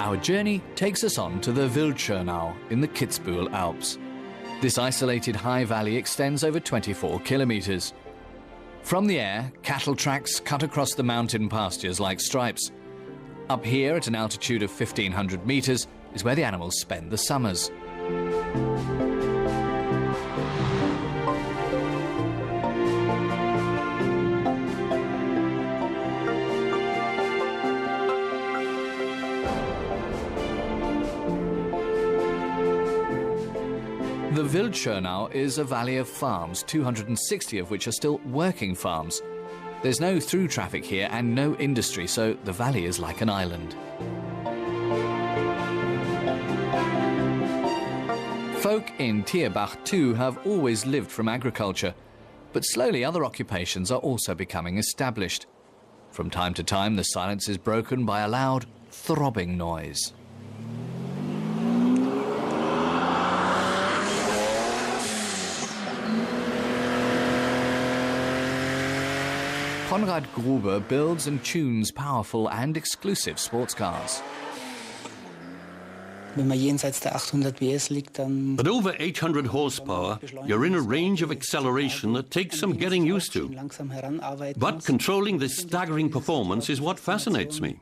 Our journey takes us on to the Wildschönau in the Kitzbühel Alps. This isolated high valley extends over 24 kilometers. From the air, cattle tracks cut across the mountain pastures like stripes. Up here, at an altitude of 1,500 meters, is where the animals spend the summers. The Wildschönau is a valley of farms, 260 of which are still working farms. There's no through traffic here and no industry, so the valley is like an island. Folk in Tierbach too have always lived from agriculture, but slowly other occupations are also becoming established. From time to time, the silence is broken by a loud, throbbing noise. Konrad Gruber builds and tunes powerful and exclusive sports cars. At over 800 horsepower, you're in a range of acceleration that takes some getting used to. But controlling this staggering performance is what fascinates me.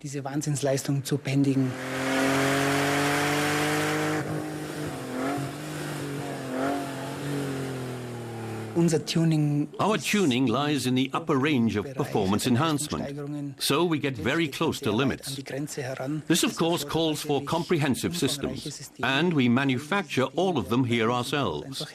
Our tuning lies in the upper range of performance enhancement, so we get very close to limits. This, of course, calls for comprehensive systems, and we manufacture all of them here ourselves.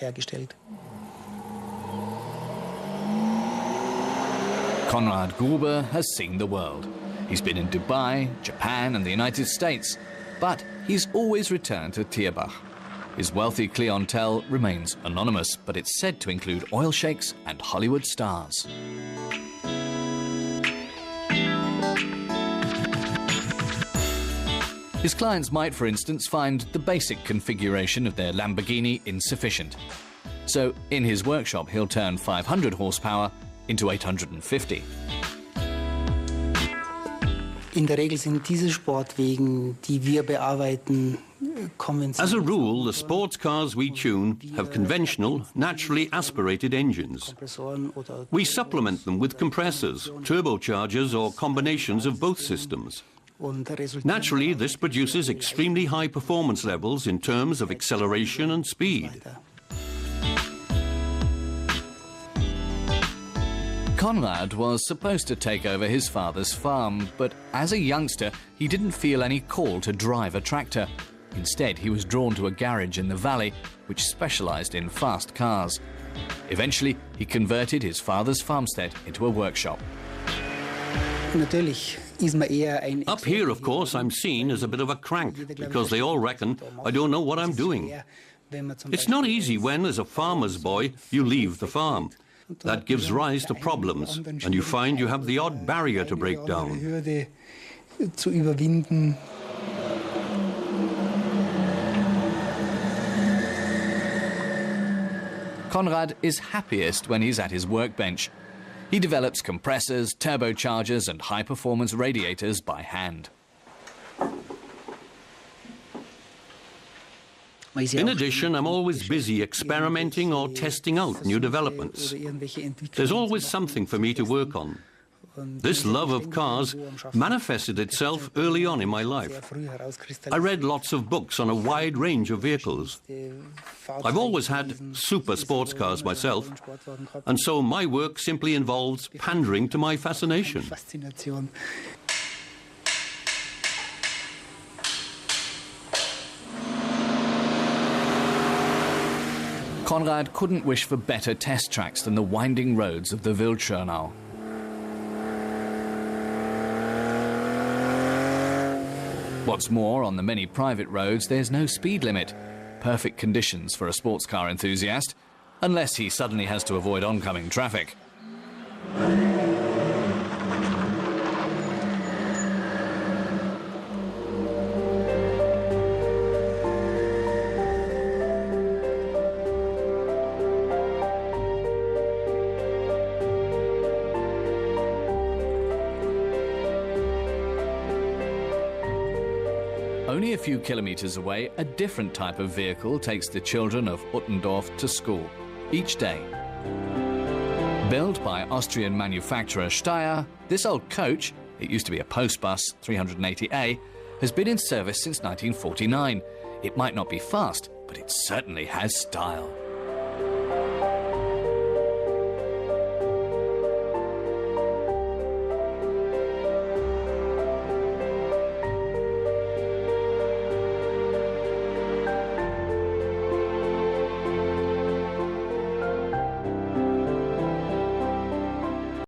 Konrad Gruber has seen the world. He's been in Dubai, Japan, and the United States, but he's always returned to Tierbach. His wealthy clientele remains anonymous, but it's said to include oil sheikhs and Hollywood stars. His clients might, for instance, find the basic configuration of their Lamborghini insufficient. So in his workshop, he'll turn 500 horsepower into 850. In der Regel sind diese Sportwagen, die wir bearbeiten, As a rule, the sports cars we tune have conventional, naturally aspirated engines. We supplement them with compressors, turbochargers, or combinations of both systems. Naturally, this produces extremely high performance levels in terms of acceleration and speed. Konrad was supposed to take over his father's farm, but as a youngster, he didn't feel any call to drive a tractor. Instead, he was drawn to a garage in the valley, which specialized in fast cars. Eventually, he converted his father's farmstead into a workshop. Up here, of course, I'm seen as a bit of a crank, because they all reckon I don't know what I'm doing. It's not easy when, as a farmer's boy, you leave the farm. That gives rise to problems, and you find you have the odd barrier to break down. Konrad is happiest when he's at his workbench. He develops compressors, turbochargers, and high-performance radiators by hand. In addition, I'm always busy experimenting or testing out new developments. There's always something for me to work on. This love of cars manifested itself early on in my life. I read lots of books on a wide range of vehicles. I've always had super sports cars myself, and so my work simply involves pandering to my fascination. Konrad couldn't wish for better test tracks than the winding roads of the Wildschönau. What's more, on the many private roads, there's no speed limit. Perfect conditions for a sports car enthusiast, unless he suddenly has to avoid oncoming traffic. Only a few kilometers away, a different type of vehicle takes the children of Uttendorf to school each day. Built by Austrian manufacturer Steyr, this old coach, it used to be a post bus 380A, has been in service since 1949. It might not be fast, but it certainly has style.